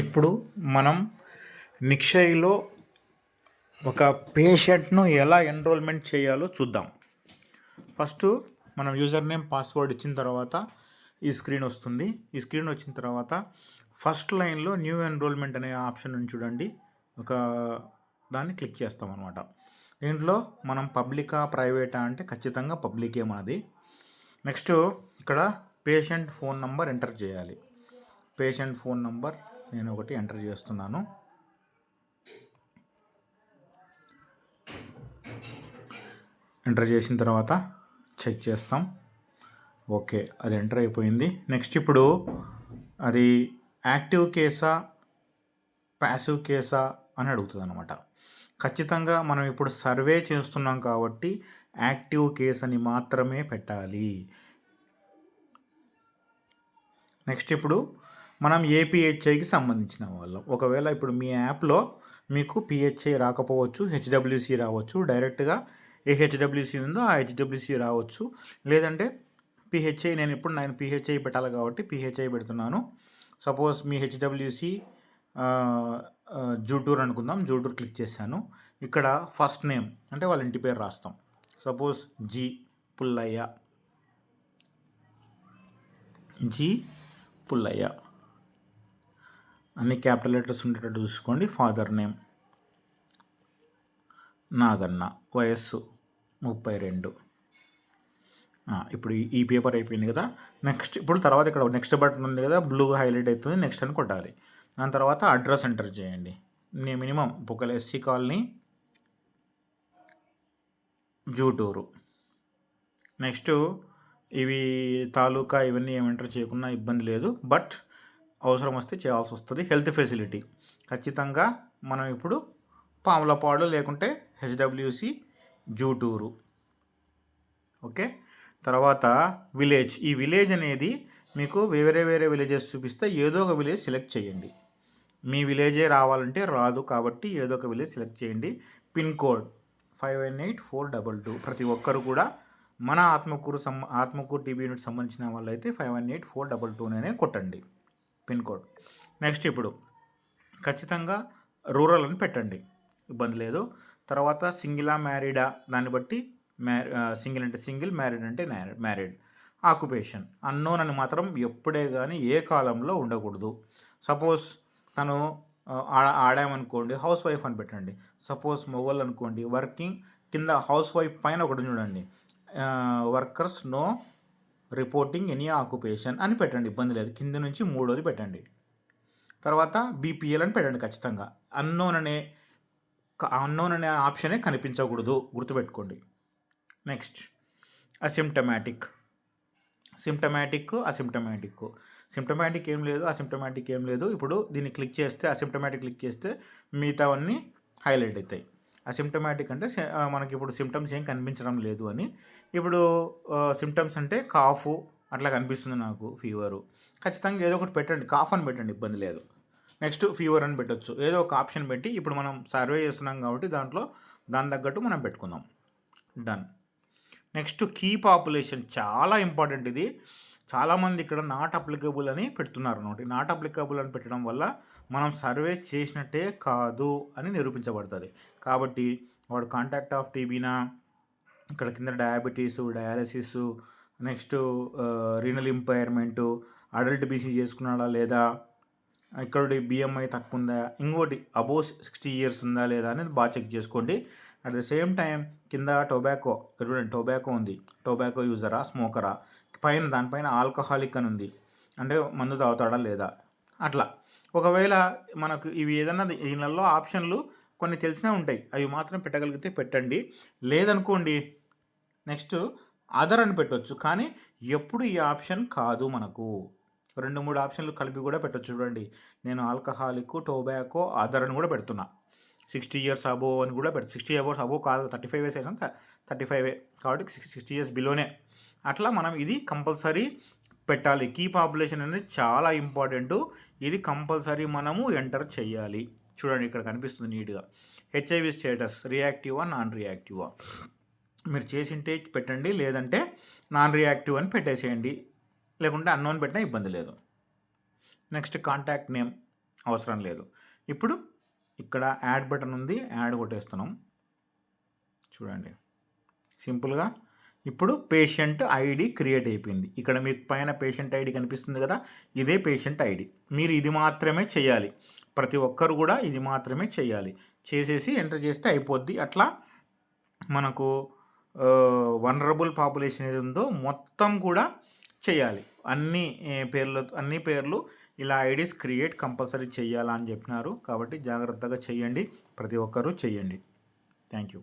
ఇప్పుడు మనం నిక్షయ్లో ఒక పేషెంట్ను ఎలా ఎన్రోల్మెంట్ చేయాలో చూద్దాం. ఫస్ట్ మనం యూజర్ నేమ్ పాస్వర్డ్ ఇచ్చిన తర్వాత ఈ స్క్రీన్ వస్తుంది. ఈ స్క్రీన్ వచ్చిన తర్వాత ఫస్ట్ లైన్లో న్యూ ఎన్రోల్మెంట్ అనే ఆప్షన్ ఉంది చూడండి. ఒక దాన్ని క్లిక్ చేస్తాం అనమాట. దీంట్లో మనం పబ్లికా ప్రైవేటా అంటే ఖచ్చితంగా పబ్లికే మనది. నెక్స్ట్ ఇక్కడ పేషెంట్ ఫోన్ నంబర్ ఎంటర్ చేయాలి. పేషెంట్ ఫోన్ నంబర్ నేను ఒకటి ఎంటర్ చేస్తున్నాను. ఎంటర్ చేసిన తర్వాత చెక్ చేస్తాం. ఓకే, అది ఎంటర్ అయిపోయింది. నెక్స్ట్ ఇప్పుడు అది యాక్టివ్ కేసా ప్యాసివ్ కేసా అని అడుగుతుంది అనమాట. ఖచ్చితంగా మనం ఇప్పుడు సర్వే చేస్తున్నాం కాబట్టి యాక్టివ్ కేస్ అని మాత్రమే పెట్టాలి. నెక్స్ట్ ఇప్పుడు మనం ఏపీహెచ్ఐకి సంబంధించిన వాళ్ళం. ఒకవేళ ఇప్పుడు మీ యాప్లో మీకు పిహెచ్ఐ రాకపోవచ్చు, హెచ్డబ్ల్యూసి రావచ్చు. డైరెక్ట్గా ఏ హెచ్డబ్ల్యూసి ఉందో ఆ హెచ్డబ్ల్యూసి రావచ్చు. లేదంటే పిహెచ్ఐ నేను పిహెచ్ఐ పెట్టాలి కాబట్టి పిహెచ్ఐ పెడుతున్నాను. సపోజ్ మీ హెచ్డబ్ల్యూసి జూటూర్ అనుకుందాం. జూటూర్ క్లిక్ చేశాను. ఇక్కడ ఫస్ట్ నేమ్ అంటే వాళ్ళ ఇంటి పేరు రాస్తాం. Suppose G Pullayya. అన్ని క్యాపిటల్ లెటర్స్ ఉండేటట్టు చూసుకోండి. Father name Naganna. వయస్సు 32. ఇప్పుడు ఈ పేపర్ అయిపోయింది కదా. నెక్స్ట్ ఇప్పుడు తర్వాత ఇక్కడ నెక్స్ట్ బటన్ ఉంది కదా, బ్లూ హైలైట్ అవుతుంది. నెక్స్ట్ అని కొట్టాలి. దాని తర్వాత అడ్రస్ ఎంటర్ చేయండి. నేను మినిమం ఒకవేళ ఎస్సీ కాలనీ జూటూరు. నెక్స్ట్ ఇవి తాలూకా ఇవన్నీ ఏమి ఎంటర్ చేయకుండా ఇబ్బంది లేదు, బట్ అవసరం వస్తే చేయాల్సి వస్తుంది. హెల్త్ ఫెసిలిటీ ఖచ్చితంగా మనం ఇప్పుడు పాములపాడు లేకుంటే హెచ్డబ్ల్యూసి జూటూరు. ఓకే, తర్వాత విలేజ్. ఈ విలేజ్ అనేది మీకు వేరే వేరే విలేజెస్ చూపిస్తే ఏదో ఒక విలేజ్ సెలెక్ట్ చేయండి. మీ విలేజే రావాలంటే రాదు కాబట్టి ఏదో ఒక విలేజ్ సెలెక్ట్ చేయండి. Pin code 518422. ప్రతి ఒక్కరు కూడా మన ఆత్మకూరు టీబీ యూనిట్ సంబంధించిన వాళ్ళైతే 518422 కొట్టండి పిన్ కోడ్. నెక్స్ట్ ఇప్పుడు ఖచ్చితంగా రూరల్ అని పెట్టండి, ఇబ్బంది లేదు. తర్వాత సింగిలా మ్యారీడా దాన్ని బట్టి సింగిల్ అంటే సింగిల్, మ్యారీడ్ అంటే మ్యారీడ్. ఆక్యుపేషన్ అన్నోన్ అని మాత్రం ఎప్పుడే కానీ ఏ కాలంలో ఉండకూడదు. సపోజ్ తను ఆడామనుకోండి హౌస్ వైఫ్ అని పెట్టండి. సపోజ్ మొగోళ్ళు అనుకోండి వర్కింగ్, కింద హౌస్ వైఫ్ పైన ఒకటి చూడండి workers no reporting any occupation అని పెట్టండి, ఇబ్బంది లేదు. కింద నుంచి మూడోది పెట్టండి. తర్వాత బీపీఎల్ అని పెట్టండి ఖచ్చితంగా. అన్నోన్ అనే ఆప్షనే కనిపించకూడదు, గుర్తుపెట్టుకోండి. Next asymptomatic. సిమ్టమాటిక్ ఏం లేదు, అసిమ్టమాటిక్ ఏం లేదు. ఇప్పుడు దీన్ని క్లిక్ చేస్తే అసిమ్టమాటిక్ క్లిక్ చేస్తే మిగతావన్నీ హైలైట్ అవుతాయి. అసిమ్టమాటిక్ అంటే మనకి ఇప్పుడు సిమ్టమ్స్ ఏం కనిపించడం లేదు అని. ఇప్పుడు సిమ్టమ్స్ అంటే కాఫ్ అట్లా కనిపిస్తుంది నాకు, ఫీవరు. ఖచ్చితంగా ఏదో ఒకటి పెట్టండి, కాఫ్ అని పెట్టండి, ఇబ్బంది లేదు. నెక్స్ట్ ఫీవర్ అని పెట్టచ్చు. ఏదో ఒక ఆప్షన్ పెట్టి ఇప్పుడు మనం సర్వే చేస్తున్నాం కాబట్టి దాని తగ్గట్టు మనం పెట్టుకుందాం. డన్. నెక్స్ట్ కీ పాపులేషన్ చాలా ఇంపార్టెంట్. ఇది చాలామంది ఇక్కడ నాట్ అప్లికబుల్ అని పెడుతున్నారు అన్నమాట. నాట్ అప్లికబుల్ అని పెట్టడం వల్ల మనం సర్వే చేసినట్టే కాదు అని నిరూపించబడుతుంది. కాబట్టి వాడు కాంటాక్ట్ ఆఫ్ టీబీనా, ఇక్కడ కింద డయాలసిస్, నెక్స్ట్ రీనల్ ఇంపైర్మెంటు, అడల్ట్ బీసీ చేసుకున్నాడా లేదా, ఇక్కడ బిఎంఐ తక్కువ ఉందా, ఇంకోటి అబోవ్ 60 years ఉందా లేదా అనేది బాగా చెక్ చేసుకోండి. అట్ ద సేమ్ టైం కింద టొబాకో, ఇక్కడ చూడండి టొబాకో ఉంది, టొబాకో యూజరా స్మోకరా, దానిపైన ఆల్కహాలిక్ అని ఉంది అంటే మందు తాగుతాడా లేదా. అట్లా ఒకవేళ మనకు ఇవి ఏదన్నా దీనిలో ఆప్షన్లు కొన్ని తెలిసినా ఉంటాయి, అవి మాత్రం పెట్టగలిగితే పెట్టండి. లేదనుకోండి నెక్స్ట్ అదర్ అని పెట్టవచ్చు. కానీ ఎప్పుడు ఈ ఆప్షన్ కాదు, మనకు 2-3 ఆప్షన్లు కలిపి కూడా పెట్టచ్చు. చూడండి నేను ఆల్కహాలిక్, టొబాకో, అదర్ అని కూడా పెడుతున్నా. 60 years అబోవ్ అని కూడా 60 years అబోవ్ కాదు, 35 years అయినా 35 కాబట్టి 60 years బిలోనే. అట్లా మనం ఇది కంపల్సరీ పెట్టాలి. కీ పాపులేషన్ అనేది చాలా ఇంపార్టెంట్. ఇది కంపల్సరీ మనము ఎంటర్ చేయాలి. చూడండి ఇక్కడ కనిపిస్తుంది నీట్గా. హెచ్ఐవి స్టేటస్ రియాక్టివా నాన్ రియాక్టివా మీరు చేసింటే పెట్టండి, లేదంటే నాన్ రియాక్టివ్ అని పెట్టేసేయండి, లేకుంటే అన్నోన్ పెట్టినా ఇబ్బంది లేదు. నెక్స్ట్ కాంటాక్ట్ నేమ్ అవసరం లేదు. ఇప్పుడు ఇక్కడ యాడ్ బటన్ ఉంది, యాడ్ కొట్టేస్తున్నాం. చూడండి సింపుల్గా ఇప్పుడు పేషెంట్ ఐడి క్రియేట్ అయిపోయింది. ఇక్కడ మీకు పైన పేషెంట్ ఐడి కనిపిస్తుంది కదా, ఇదే పేషెంట్ ఐడి. మీరు ఇది మాత్రమే చేయాలి, ప్రతి ఒక్కరు కూడా ఇది మాత్రమే చేయాలి. చేసేసి ఎంటర్ చేస్తే అయిపోద్ది. అట్లా మనకు వనరబుల్ పాపులేషన్ ఏది ఉందో మొత్తం కూడా చేయాలి. అన్ని పేర్లు ఇలా ఐడీస్ క్రియేట్ కంపల్సరీ చేయాలని చెప్పినారు. కాబట్టి జాగ్రత్తగా చేయండి, ప్రతి ఒక్కరూ చేయండి. Thank you.